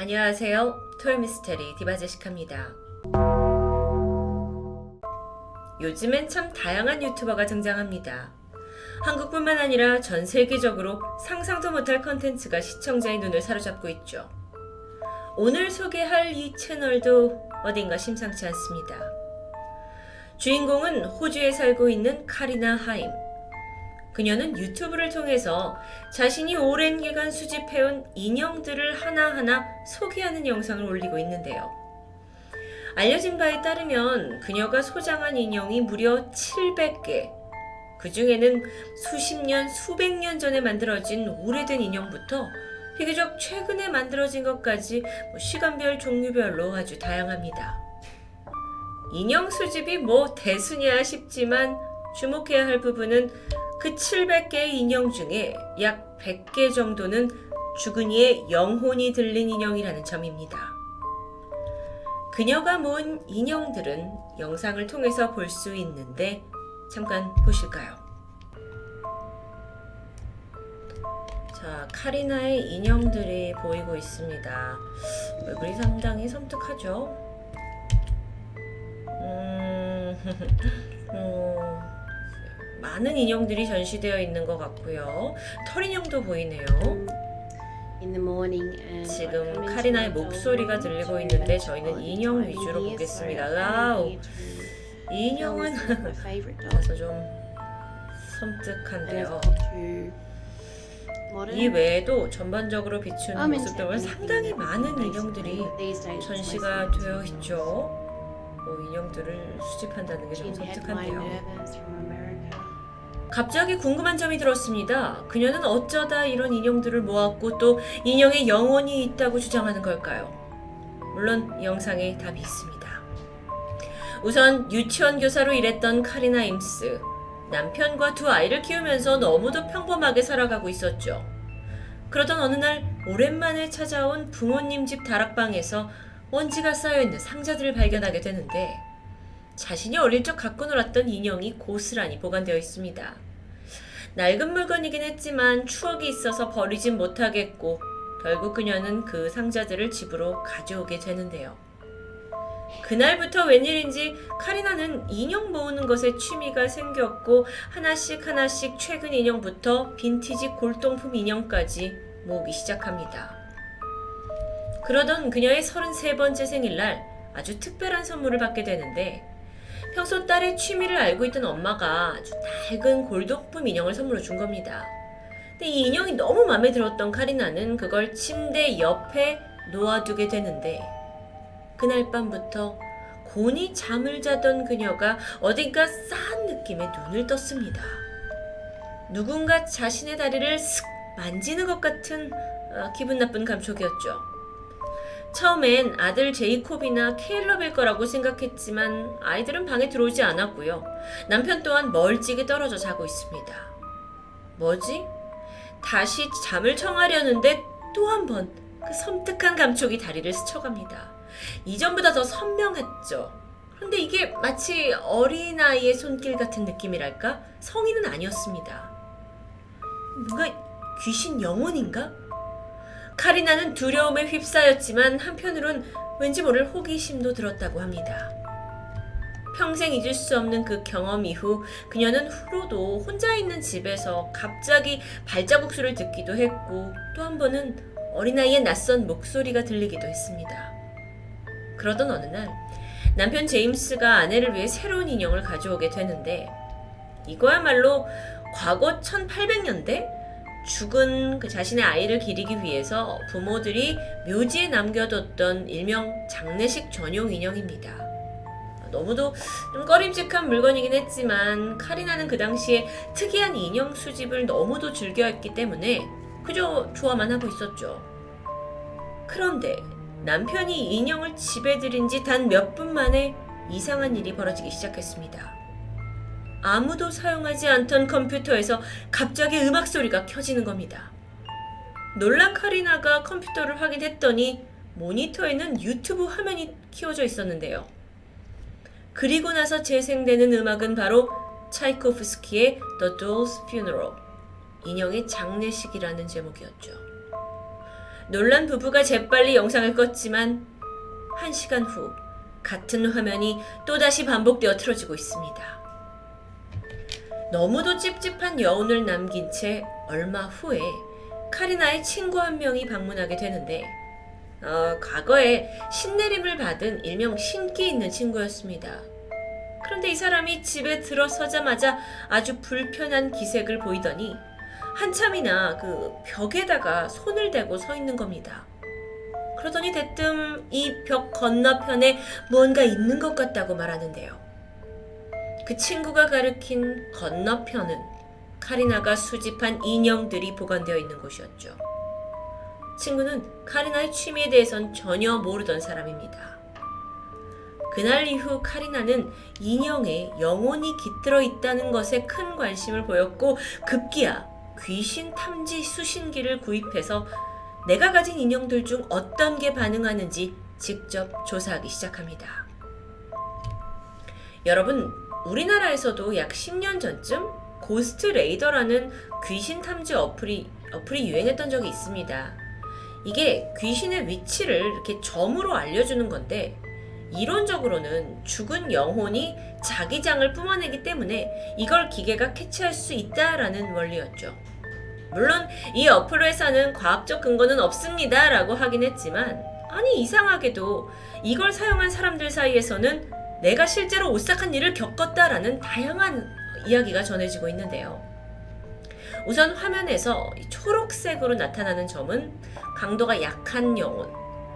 안녕하세요. 토요미스테리 디바제시카입니다. 요즘엔 참 다양한 유튜버가 등장합니다. 한국뿐만 아니라 전 세계적으로 상상도 못할 컨텐츠가 시청자의 눈을 사로잡고 있죠. 오늘 소개할 이 채널도 어딘가 심상치 않습니다. 주인공은 호주에 살고 있는 카리나 하임. 그녀는 유튜브를 통해서 자신이 오랜 기간 수집해온 인형들을 하나하나 소개하는 영상을 올리고 있는데요. 알려진 바에 따르면 그녀가 소장한 인형이 무려 700개. 그 중에는 수십 년, 수백 년 전에 만들어진 오래된 인형부터 비교적 최근에 만들어진 것까지 시간별, 종류별로 아주 다양합니다. 인형 수집이 대수냐 싶지만 주목해야 할 부분은 그 700개의 인형 중에 약 100개 정도는 죽은 이의 영혼이 들린 인형이라는 점입니다. 그녀가 모은 인형들은 영상을 통해서 볼 수 있는데 잠깐 보실까요? 자, 카리나의 인형들이 보이고 있습니다. 얼굴이 상당히 섬뜩하죠? 많은 인형들이 전시되어 있는 것 같고요. 털 인형도 보이네요. 지금 카리나의 목소리가 들리고 있는데 저희는 인형 위주로 보겠습니다. 와우, 이 인형은 그래서 좀 섬뜩한데요. 이 외에도 전반적으로 비추는 모습들 보면 상당히 많은 인형들이 전시가 되어 있죠. 인형들을 수집한다는 게 좀 섬뜩한데요. 갑자기 궁금한 점이 들었습니다. 그녀는 어쩌다 이런 인형들을 모았고 또 인형에 영혼이 있다고 주장하는 걸까요? 물론 영상에 답이 있습니다. 우선 유치원 교사로 일했던 카리나 임스. 남편과 두 아이를 키우면서 너무도 평범하게 살아가고 있었죠. 그러던 어느 날 오랜만에 찾아온 부모님 집 다락방에서 먼지가 쌓여있는 상자들을 발견하게 되는데 자신이 어릴 적 갖고 놀았던 인형이 고스란히 보관되어 있습니다. 낡은 물건이긴 했지만 추억이 있어서 버리진 못하겠고 결국 그녀는 그 상자들을 집으로 가져오게 되는데요. 그날부터 웬일인지 카리나는 인형 모으는 것에 취미가 생겼고 하나씩 최근 인형부터 빈티지 골동품 인형까지 모으기 시작합니다. 그러던 그녀의 33번째 생일날 아주 특별한 선물을 받게 되는데 평소 딸의 취미를 알고 있던 엄마가 아주 낡은 골동품 인형을 선물로 준 겁니다. 근데 이 인형이 너무 마음에 들었던 카리나는 그걸 침대 옆에 놓아두게 되는데 그날 밤부터 곤히 잠을 자던 그녀가 어딘가 싸한 느낌에 눈을 떴습니다. 누군가 자신의 다리를 슥 만지는 것 같은 기분 나쁜 감촉이었죠. 처음엔 아들 제이콥이나 케일럽일 거라고 생각했지만 아이들은 방에 들어오지 않았고요. 남편 또한 멀찍이 떨어져 자고 있습니다. 뭐지? 다시 잠을 청하려는데 또 한 번 그 섬뜩한 감촉이 다리를 스쳐갑니다. 이전보다 더 선명했죠. 그런데 이게 마치 어린아이의 손길 같은 느낌이랄까? 성인은 아니었습니다. 뭔가 귀신 영혼인가? 카리나는 두려움에 휩싸였지만 한편으론 왠지 모를 호기심도 들었다고 합니다. 평생 잊을 수 없는 그 경험 이후 그녀는 후로도 혼자 있는 집에서 갑자기 발자국 소리를 듣기도 했고 또 한 번은 어린아이의 낯선 목소리가 들리기도 했습니다. 그러던 어느 날 남편 제임스가 아내를 위해 새로운 인형을 가져오게 되는데 이거야말로 과거 1800년대 죽은 그 자신의 아이를 기리기 위해서 부모들이 묘지에 남겨뒀던 일명 장례식 전용 인형입니다. 너무도 좀 꺼림칙한 물건이긴 했지만 카리나는 그 당시에 특이한 인형 수집을 너무도 즐겨했기 때문에 그저 좋아만 하고 있었죠. 그런데 남편이 인형을 집에 들인 지 단 몇 분 만에 이상한 일이 벌어지기 시작했습니다. 아무도 사용하지 않던 컴퓨터에서 갑자기 음악 소리가 켜지는 겁니다. 놀란 카리나가 컴퓨터를 확인했더니 모니터에는 유튜브 화면이 키워져 있었는데요. 그리고 나서 재생되는 음악은 바로 차이코프스키의 The Doll's Funeral, 인형의 장례식이라는 제목이었죠. 놀란 부부가 재빨리 영상을 껐지만 1시간 후 같은 화면이 또다시 반복되어 틀어지고 있습니다. 너무도 찝찝한 여운을 남긴 채 얼마 후에 카리나의 친구 한 명이 방문하게 되는데 과거에 신내림을 받은 일명 신기 있는 친구였습니다. 그런데 이 사람이 집에 들어서자마자 아주 불편한 기색을 보이더니 한참이나 그 벽에다가 손을 대고 서 있는 겁니다. 그러더니 대뜸 이 벽 건너편에 무언가 있는 것 같다고 말하는데요. 그 친구가 가리킨 건너편은 카리나가 수집한 인형들이 보관되어 있는 곳이었죠. 친구는 카리나의 취미에 대해선 전혀 모르던 사람입니다. 그날 이후 카리나는 인형에 영혼이 깃들어 있다는 것에 큰 관심을 보였고 급기야 귀신 탐지 수신기를 구입해서 내가 가진 인형들 중 어떤 게 반응하는지 직접 조사하기 시작합니다. 여러분, 우리나라에서도 약 10년 전쯤 고스트 레이더라는 귀신 탐지 어플이 유행했던 적이 있습니다. 이게 귀신의 위치를 이렇게 점으로 알려주는 건데 이론적으로는 죽은 영혼이 자기장을 뿜어내기 때문에 이걸 기계가 캐치할 수 있다라는 원리였죠. 물론 이 어플 회사는 과학적 근거는 없습니다 라고 하긴 했지만 아니 이상하게도 이걸 사용한 사람들 사이에서는 내가 실제로 오싹한 일을 겪었다라는 다양한 이야기가 전해지고 있는데요. 우선 화면에서 초록색으로 나타나는 점은 강도가 약한 영혼,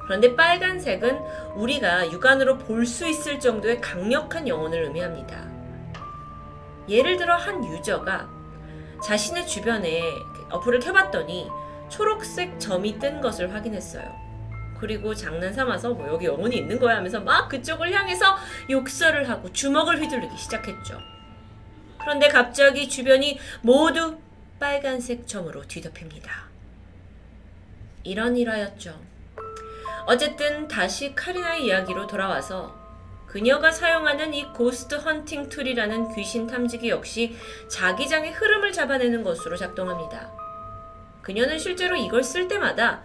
그런데 빨간색은 우리가 육안으로 볼 수 있을 정도의 강력한 영혼을 의미합니다. 예를 들어 한 유저가 자신의 주변에 어플을 켜봤더니 초록색 점이 뜬 것을 확인했어요. 그리고 장난 삼아서 여기 영혼이 있는 거야 하면서 막 그쪽을 향해서 욕설을 하고 주먹을 휘두르기 시작했죠. 그런데 갑자기 주변이 모두 빨간색 점으로 뒤덮입니다. 이런 일화였죠. 어쨌든 다시 카리나의 이야기로 돌아와서 그녀가 사용하는 이 고스트 헌팅 툴이라는 귀신 탐지기 역시 자기장의 흐름을 잡아내는 것으로 작동합니다. 그녀는 실제로 이걸 쓸 때마다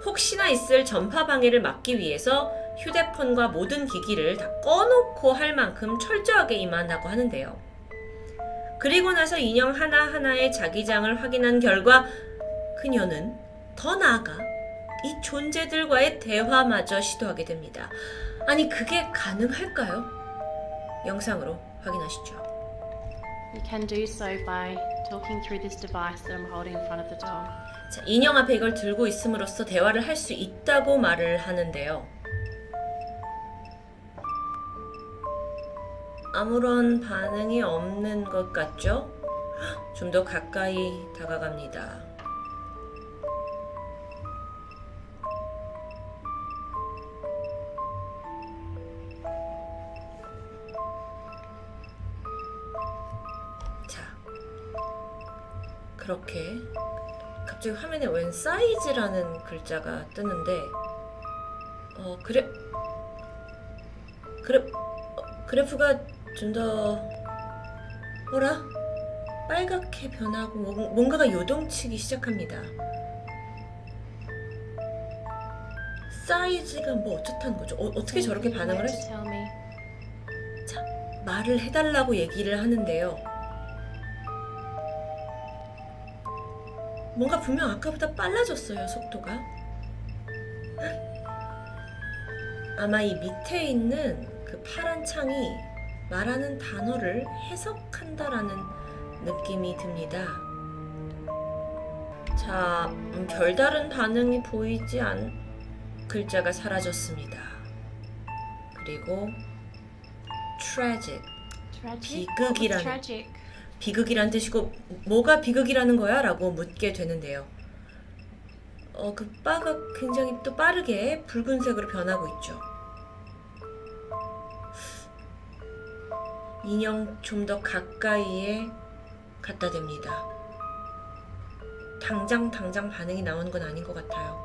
혹시나 있을 전파 방해를 막기 위해서 휴대폰과 모든 기기를 다 꺼놓고 할 만큼 철저하게 임한다고 하는데요. 그리고 나서 인형 하나하나의 자기장을 확인한 결과 그녀는 더 나아가 이 존재들과의 대화마저 시도하게 됩니다. 아니 그게 가능할까요? 영상으로 확인하시죠. You can do so by talking through this device that I'm holding in front of the door. 자, 인형 앞에 이걸 들고 있음으로써 대화를 할 수 있다고 말을 하는데요. 아무런 반응이 없는 것 같죠? 좀 더 가까이 다가갑니다. 자, 그렇게 갑자기 화면에 웬 사이즈라는 글자가 뜨는데 그래프가 좀 더 뭐라? 빨갛게 변하고 뭔가가 요동치기 시작합니다. 사이즈가 뭐 어떻다는 거죠? 어떻게 저렇게 반응을 했지? 자, 말을 해달라고 얘기를 하는데요. 뭔가 분명 아까보다 빨라졌어요, 속도가. 아마 이 밑에 있는 그 파란 창이 말하는 단어를 해석한다라는 느낌이 듭니다. 자, 별다른 반응이 보이지 않 글자가 사라졌습니다. 그리고 tragic, 비극이란 뜻이고 뭐가 비극이라는 거야? 라고 묻게 되는데요. 그 바가 굉장히 또 빠르게 붉은색으로 변하고 있죠. 인형 좀 더 가까이에 갖다 댑니다. 당장 반응이 나오는 건 아닌 것 같아요.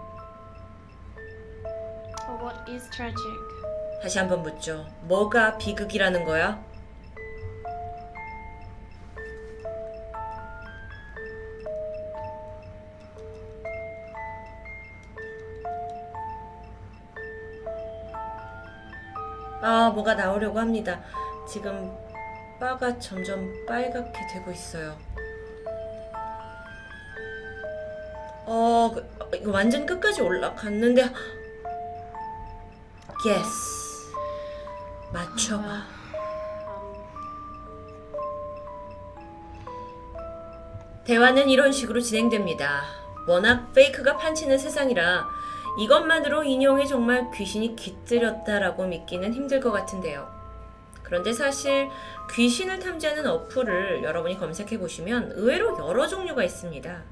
What is tragic? 다시 한번 묻죠. 뭐가 비극이라는 거야? 뭐가 나오려고 합니다. 지금 바가 점점 빨갛게 되고 있어요. 이거 완전 끝까지 올라갔는데, 예스. 맞춰봐. 대화는 이런 식으로 진행됩니다. 워낙 페이크가 판치는 세상이라 이것만으로 인형에 정말 귀신이 깃들였다라고 믿기는 힘들 것 같은데요. 그런데 사실 귀신을 탐지하는 어플을 여러분이 검색해 보시면 의외로 여러 종류가 있습니다.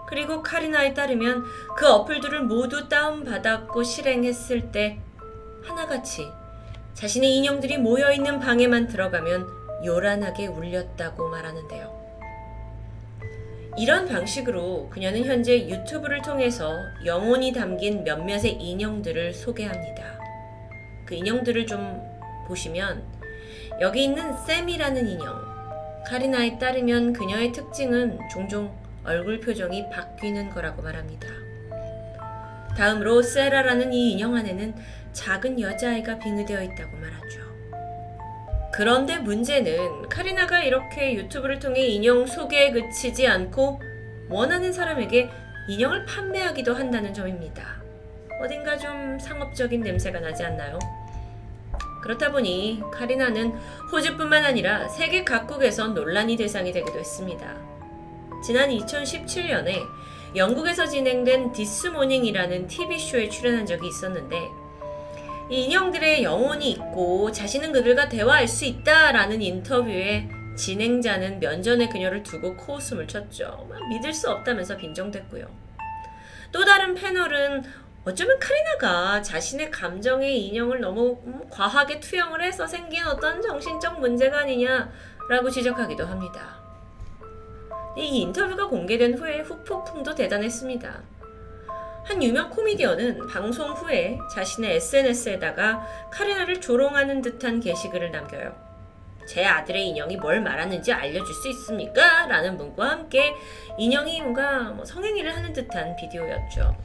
그리고 카리나에 따르면 그 어플들을 모두 다운받았고 실행했을 때 하나같이 자신의 인형들이 모여있는 방에만 들어가면 요란하게 울렸다고 말하는데요. 이런 방식으로 그녀는 현재 유튜브를 통해서 영혼이 담긴 몇몇의 인형들을 소개합니다. 그 인형들을 좀 보시면 여기 있는 샘이라는 인형, 카리나에 따르면 그녀의 특징은 종종 얼굴 표정이 바뀌는 거라고 말합니다. 다음으로 세라라는 이 인형 안에는 작은 여자아이가 빙의되어 있다고 말하죠. 그런데 문제는 카리나가 이렇게 유튜브를 통해 인형 소개에 그치지 않고 원하는 사람에게 인형을 판매하기도 한다는 점입니다. 어딘가 좀 상업적인 냄새가 나지 않나요? 그렇다 보니 카리나는 호주뿐만 아니라 세계 각국에서 논란의 대상이 되기도 했습니다. 지난 2017년에 영국에서 진행된 디스모닝이라는 TV쇼에 출연한 적이 있었는데 이 인형들의 영혼이 있고 자신은 그들과 대화할 수 있다라는 인터뷰에 진행자는 면전에 그녀를 두고 코웃음을 쳤죠. 믿을 수 없다면서 빈정댔고요. 또 다른 패널은 어쩌면 카리나가 자신의 감정의 인형을 너무 과하게 투영을 해서 생긴 어떤 정신적 문제가 아니냐라고 지적하기도 합니다. 이 인터뷰가 공개된 후에 후폭풍도 대단했습니다. 한 유명 코미디언은 방송 후에 자신의 SNS에다가 카리나를 조롱하는 듯한 게시글을 남겨요. 제 아들의 인형이 뭘 말하는지 알려줄 수 있습니까? 라는 문구와 함께 인형이 뭔가 성행위를 하는 듯한 비디오였죠.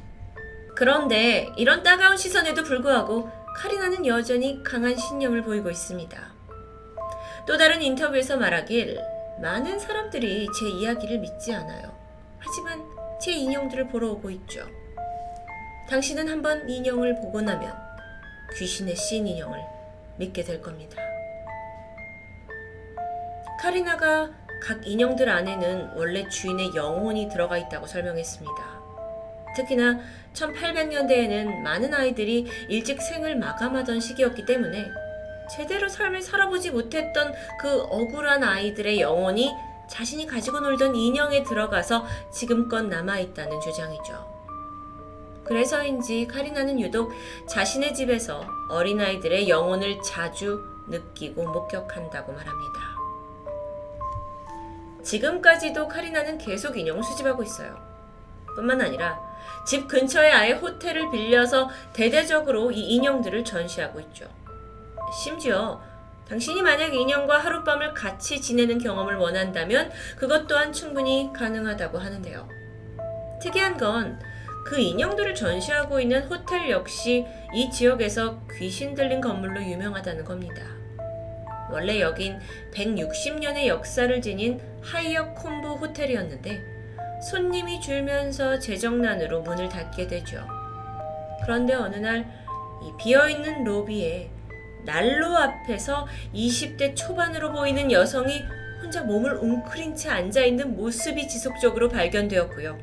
그런데 이런 따가운 시선에도 불구하고 카리나는 여전히 강한 신념을 보이고 있습니다. 또 다른 인터뷰에서 말하길 많은 사람들이 제 이야기를 믿지 않아요. 하지만 제 인형들을 보러 오고 있죠. 당신은 한번 인형을 보고 나면 귀신의 씬 인형을 믿게 될 겁니다. 카리나가 각 인형들 안에는 원래 주인의 영혼이 들어가 있다고 설명했습니다. 특히나 1800년대에는 많은 아이들이 일찍 생을 마감하던 시기였기 때문에 제대로 삶을 살아보지 못했던 그 억울한 아이들의 영혼이 자신이 가지고 놀던 인형에 들어가서 지금껏 남아있다는 주장이죠. 그래서인지 카리나는 유독 자신의 집에서 어린아이들의 영혼을 자주 느끼고 목격한다고 말합니다. 지금까지도 카리나는 계속 인형을 수집하고 있어요. 뿐만 아니라 집 근처에 아예 호텔을 빌려서 대대적으로 이 인형들을 전시하고 있죠. 심지어 당신이 만약 인형과 하룻밤을 같이 지내는 경험을 원한다면 그것 또한 충분히 가능하다고 하는데요. 특이한 건 그 인형들을 전시하고 있는 호텔 역시 이 지역에서 귀신 들린 건물로 유명하다는 겁니다. 원래 여긴 160년의 역사를 지닌 하이어 콤보 호텔이었는데 손님이 줄면서 재정난으로 문을 닫게 되죠. 그런데 어느 날 이 비어있는 로비에 난로 앞에서 20대 초반으로 보이는 여성이 혼자 몸을 웅크린 채 앉아있는 모습이 지속적으로 발견되었고요.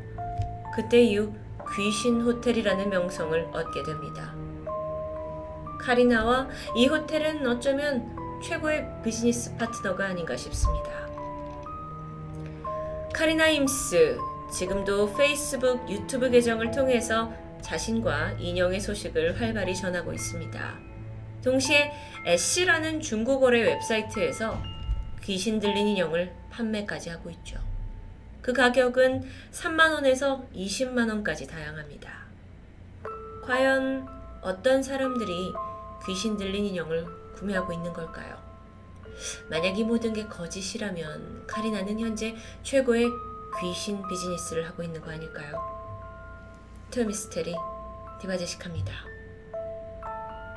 그때 이후 귀신 호텔이라는 명성을 얻게 됩니다. 카리나와 이 호텔은 어쩌면 최고의 비즈니스 파트너가 아닌가 싶습니다. 카리나 임스, 지금도 페이스북, 유튜브 계정을 통해서 자신과 인형의 소식을 활발히 전하고 있습니다. 동시에 애쉬라는 중고거래 웹사이트에서 귀신 들린 인형을 판매까지 하고 있죠. 그 가격은 3만원에서 20만원까지 다양합니다. 과연 어떤 사람들이 귀신 들린 인형을 구매하고 있는 걸까요? 만약 이 모든 게 거짓이라면 카리나는 현재 최고의 귀신 비즈니스를 하고 있는 거 아닐까요? 토요미스테리 디바제식합니다.